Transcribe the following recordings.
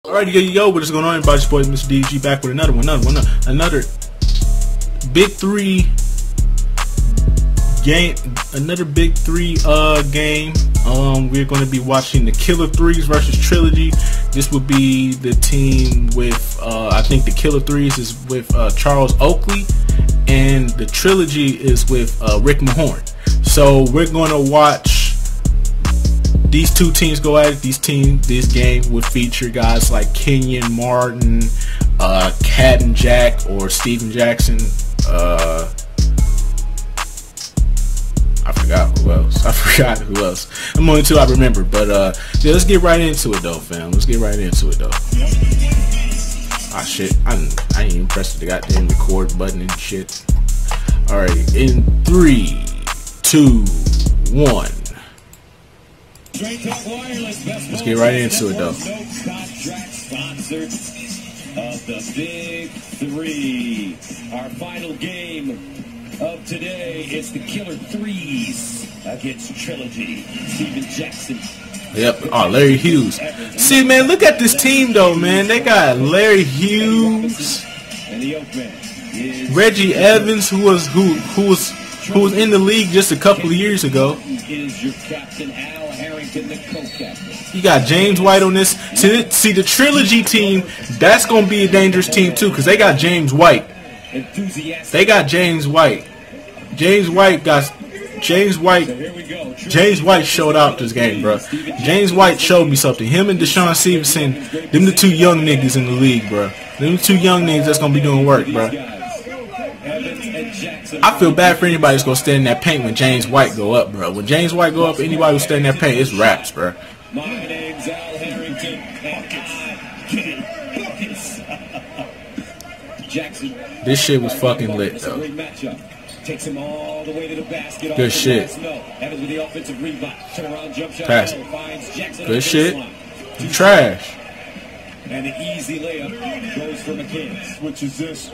Alrighty, yo, what is going on, everybody? It's your boy, Mr. DG, back with another another Big 3 game, another Big 3 game. We're going to be watching the Killer 3's versus Trilogy. This would be the team with, I think the Killer 3's is with Charles Oakley, and the Trilogy is with Rick Mahorn. So we're going to watch these two teams go at it. This game would feature guys like Kenyon Martin, Captain Jack, or Steven Jackson. I forgot who else. I'm only two I remember, but yeah, let's get right into it though, fam. Let's get right into it though. Ah shit, I ain't even pressed the goddamn record button and shit. Alright, in 3, 2, 1. Let's get right into it though. Of the Big 3. Our final game of today is the Killer 3's against Trilogy. Steven Jackson. Yep. Oh, Larry Hughes. See, man, look at this team though, man. They got Larry Hughes, and the Oakman is Reggie Evans, who was in the league just a couple of years ago. Is your captain Al Harrington, the co-captain. You got James White on this. See the Trilogy team, that's going to be a dangerous team too, because they got James White. They got James White. James White showed out this game, bro. James White showed me something. Him and Deshaun Stevenson, them the two young niggas in the league, bro. Them the two young niggas that's going to be doing work, bro. I feel bad for anybody that's going to stand in that paint when James White go up, bro. When James White go up, anybody who stand in that paint, it's raps, bro. My name's Al Harrington, and Jackson. This shit was fucking lit, though. Takes him all the way to the basket. Good shit. Evans with the offensive rebound. Turnaround jump shot. Pass. Good shit. You trash. And the easy layup goes for McCann. Which is this?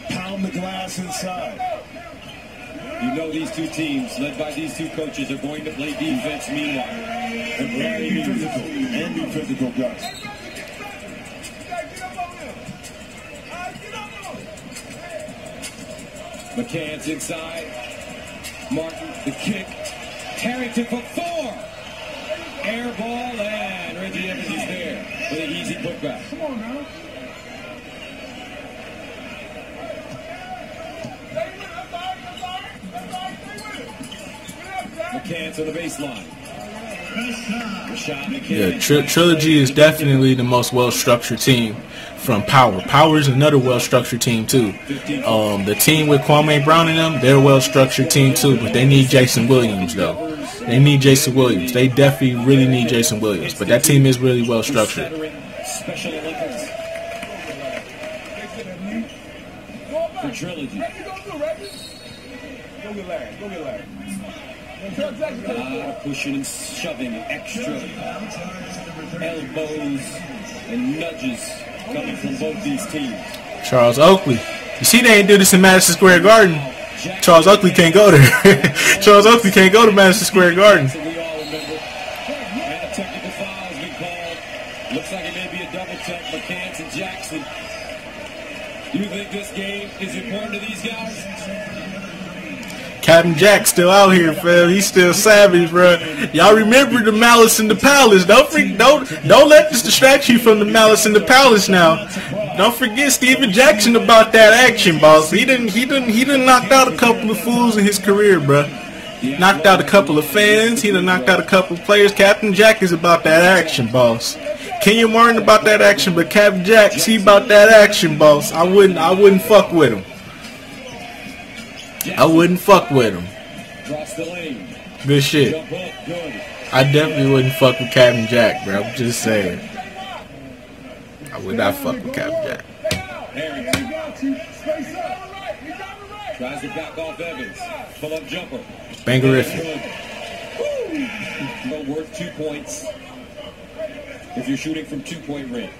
Pound the glass inside. You know these two teams, led by these two coaches, are going to play defense meanwhile. And be physical, guys. McCann's inside. Martin, the kick. Harrington for 4. Air ball, and Reggie Evans is there with an easy putback. Come on now. McCann's on the baseline. Yeah, Trilogy is definitely the most well-structured team from Power. Power is another well-structured team too. The team with Kwame Brown in them, they're a well-structured team too, but they need Jason Williams though. They need Jason Williams. They definitely really need Jason Williams, but that team is really well-structured. Special Olympics for Trilogy. Go get Larry. Pushing and shoving, extra elbows and nudges coming from both these teams. Charles Oakley. You see they ain't do this in Madison Square Garden. Charles Oakley can't go there. Charles Oakley can't go to Madison Square Garden. We all remember. And a technical foul has been called. Looks like it may be a double check. McCann and Jackson. Do you think this game is important to these guys? Captain Jack still out here, fam. He's still savage, bro. Y'all remember the Malice in the Palace? Don't let this distract you from the Malice in the Palace. Now, don't forget Steven Jackson about that action, boss. He done knocked out a couple of fools in his career, bro. Knocked out a couple of fans. He done knocked out a couple of players. Captain Jack is about that action, boss. Kenyon Martin about that action, but Captain Jack, he about that action, boss. I wouldn't fuck with him. I wouldn't fuck with him. Good shit. I definitely wouldn't fuck with Captain Jack, bro. I'm just saying. I would not fuck with Captain Jack. Tries to back off Evans. Pull up jumper. Bangerific. Worth 2 points if you're shooting from 2-point range.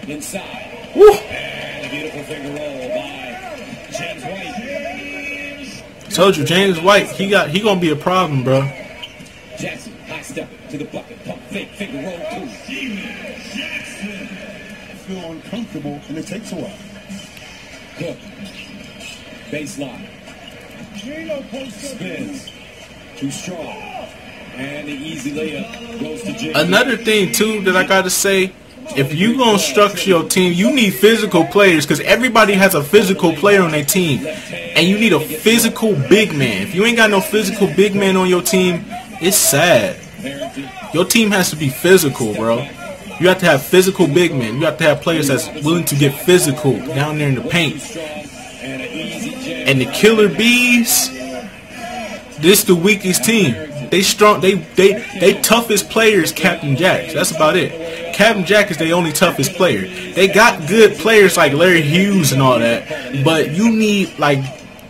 Inside. Woo. And a beautiful finger roll by James White. Told you, James White, he gonna be a problem, bro. Jackson, high step to the bucket, pump fake, finger roll, 2. feel uncomfortable, and it takes a while. Cook. Baseline. Spins. Too strong. And the easy layup goes to Jimmy. Another thing, too, that I got to say, if you going to structure your team, you need physical players because everybody has a physical player on their team. And you need a physical big man. If you ain't got no physical big man on your team, it's sad. Your team has to be physical, bro. You have to have physical big men. You have to have players that's willing to get physical down there in the paint. And the Killer Bees, this the weakest team. They strong. They toughest player is Captain Jack. That's about it. Captain Jack is the only toughest player. They got good players like Larry Hughes and all that, but you need like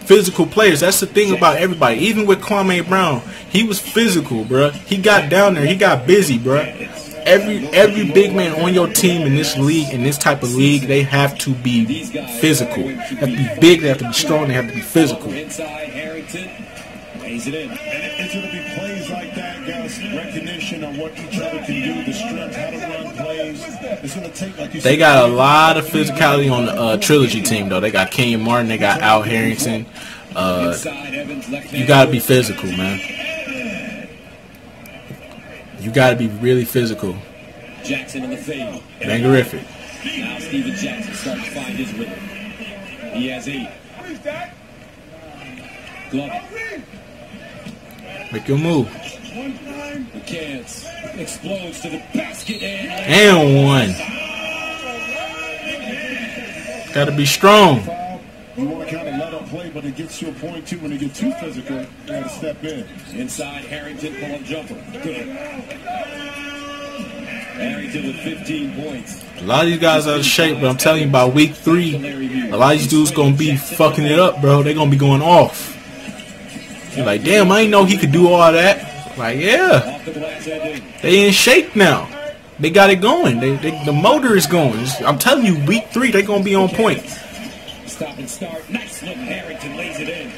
physical players. That's the thing about everybody. Even with Kwame Brown, he was physical, bro. He got down there. He got busy, bro. Every big man on your team in this league, in this type of league, they have to be physical. They have to be big. They have to be strong. They have to be physical. It in. And it's going to be plays like that, guys. Recognition on what each other can do, the strength, how to run plays. It's going to take, like you said, they got a lot of physicality on the Trilogy team, though. They got Kenyon Martin. They got Al Harrington. You got to be physical, man. You got to be really physical. Jackson in the fade. Bangerific. Now Steven Jackson starting to find his rhythm. He has 8. Glove. Make your move. McCants explodes to the basket and one. Got to be strong. You want to kind of let them play, but it gets to a point too when they get too physical. You got to step in. Inside Harrington, pull-up jumper. Good. Harrington with 15 points. A lot of these guys are out of shape, but I'm telling you, by week 3, a lot of these dudes gonna be fucking it up, bro. They gonna be going off. You're like, damn, I didn't know he could do all that. Like, yeah, they in shape now. They got it going. The motor is going. I'm telling you, week 3, they gonna be on point. Stop and start. Nice look. Harrington lays it in.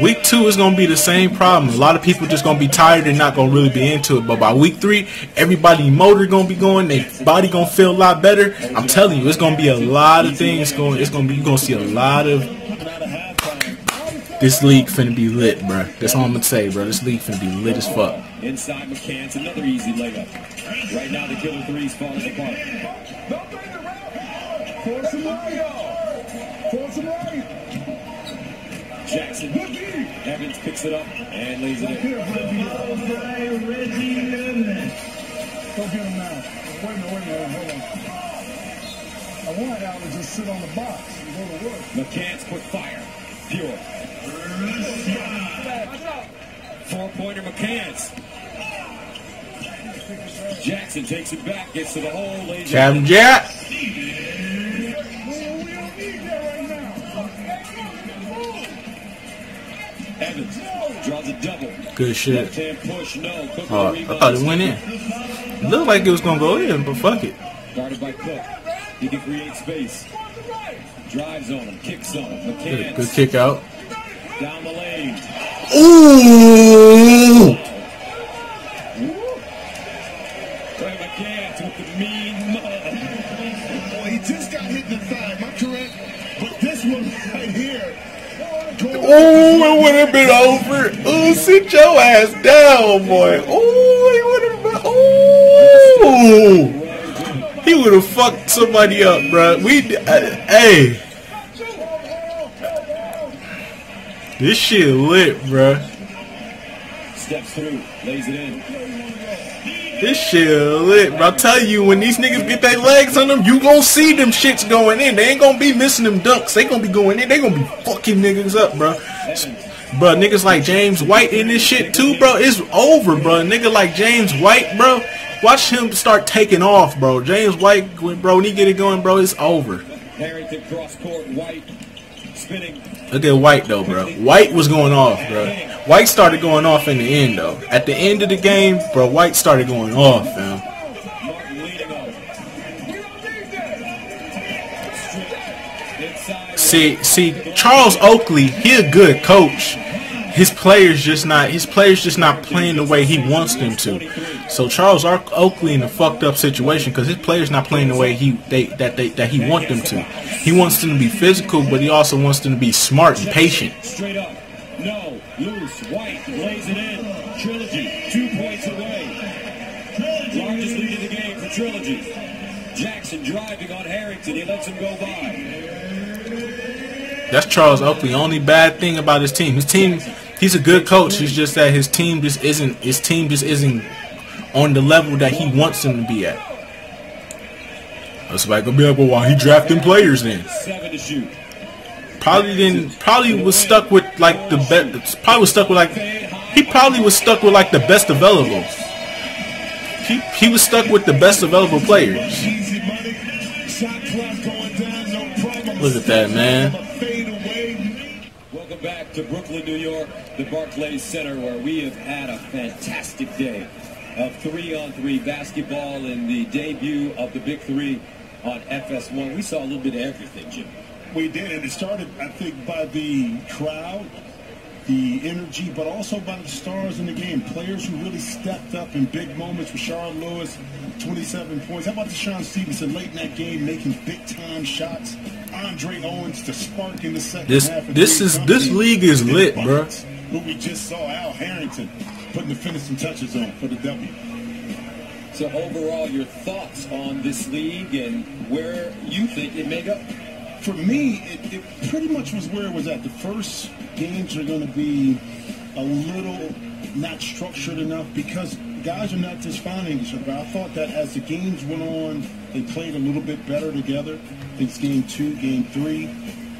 Week 2 is gonna be the same problem. A lot of people just gonna be tired and not gonna really be into it. But by week 3, everybody motor gonna be going. Their body gonna feel a lot better. I'm telling you, it's gonna be a lot of things going. You're gonna see a lot of. This league finna be lit, bro. That's all I'm gonna say, bro. This league finna be lit as fuck. Inside McCants, another easy layup. Right now, the Killer 3's falling apart. Jackson. Evans picks it up and lays it in. Go get him now. Wait a minute, hold on. I want Al to just sit on the box and go to work. McCants, quick fire. Pure. 4-pointer McCants. Jackson takes it back, gets to the hole, lays it Captain Jack. Evans draws a double. Good shit. Left-hand push, no. Cook I thought it went in. It looked like it was gonna go in, but fuck it. Guarded by Cook. He can create space. Drives on him, kicks on him. McCants. Good kick out. Down the lane. Ooh! McCants with the mean mud. Boy, he just got hit in the thigh. Am I correct? But this one right here. Oh, it would have been over. Oh, sit your ass down, boy. Oh, it would have been. Oh, he would have fucked somebody up, bro. Hey, this shit lit, bro. Steps through, lays it in. This shit lit, bro. I'm telling you, when these niggas get their legs on them, you gonna see them shits going in. They ain't gonna be missing them dunks. They gonna be going in. They gonna be fucking niggas up, bro. Bro, niggas like James White in this shit too, bro. It's over, bro. Nigga like James White, bro. Watch him start taking off, bro. James White, bro, when he get it going, bro, it's over. Harrington cross court, White spinning. Look at White, though, bro. White was going off, bro. White started going off in the end, though. At the end of the game, bro, White started going off, man. Martin leading on. See, Charles Oakley, he a good coach. His players just not playing the way he wants them to. So Charles Oakley in a fucked up situation because his players not playing the way that he wants them to. He wants them to be physical, but he also wants them to be smart and patient. Straight up. No. Loose. White lays it in. Trilogy 2 points away. Largest lead of the game for Trilogy. Jackson driving on Harrington. He lets him go by. That's Charles Oakley. Only bad thing about his team. He's a good coach. It's just that his team just isn't on the level that he wants them to be at. That's like gonna be like, well, why he drafting players then? 7 to shoot. Probably was stuck with like the best. Probably was stuck with like the best available. He was stuck with the best available players. Look at that, man. Welcome back to Brooklyn, New York, the Barclays Center, where we have had a fantastic day of 3-on-3 basketball in the debut of the Big 3 on FS1. We saw a little bit of everything, Jim. We did, and it started, I think, by the crowd, the energy, but also by the stars in the game. Players who really stepped up in big moments. Rashard Lewis, 27 points. How about Deshaun Stevenson late in that game making big-time shots? Andre Owens to spark in the second half. This league is lit, bro. What we just saw, Al Harrington putting the finishing touches on for the W. So overall, your thoughts on this league and where you think it may go? For me, it pretty much was where it was at. The first games are going to be a little not structured enough because guys are not just finding each other. But I thought that as the games went on, they played a little bit better together. I think it's game 2, game 3.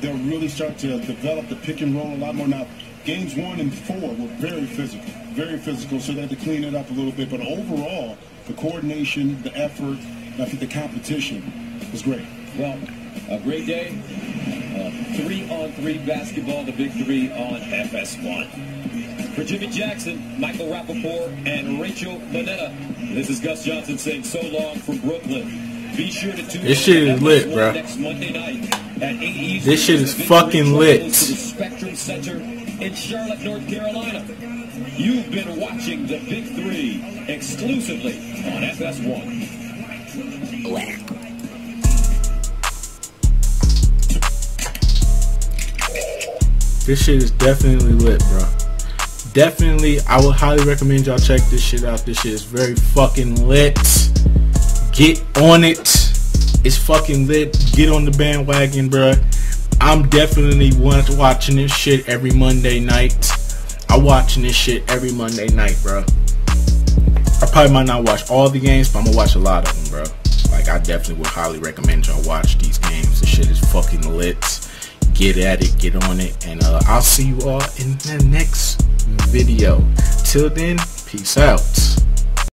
They'll really start to develop the pick and roll a lot more. Now, games 1 and 4 were very physical, so they had to clean it up a little bit. But overall, the coordination, the effort, I think the competition was great. Well, a great day. 3-on-3 basketball, the Big 3 on FS1. For Jimmy Jackson, Michael Rappaport, and Rachel Manetta, this is Gus Johnson saying so long from Brooklyn. Be sure to tune in. This shit is lit, bro. Next Monday night at 8 Eastern. This shit is fucking lit. To the Spectrum Center in Charlotte, North Carolina. You've been watching the Big 3 exclusively on FS1. This shit is definitely lit, bro. Definitely, I would highly recommend y'all check this shit out. This shit is very fucking lit. Get on it. It's fucking lit. Get on the bandwagon, bro. I'm definitely watching this shit every Monday night. I'm watching this shit every Monday night, bro. I probably might not watch all the games, but I'm gonna watch a lot of them, bro. Like, I definitely would highly recommend y'all watch these games. This shit is fucking lit. Get at it, get on it, and I'll see you all in the next video. Till then, peace out.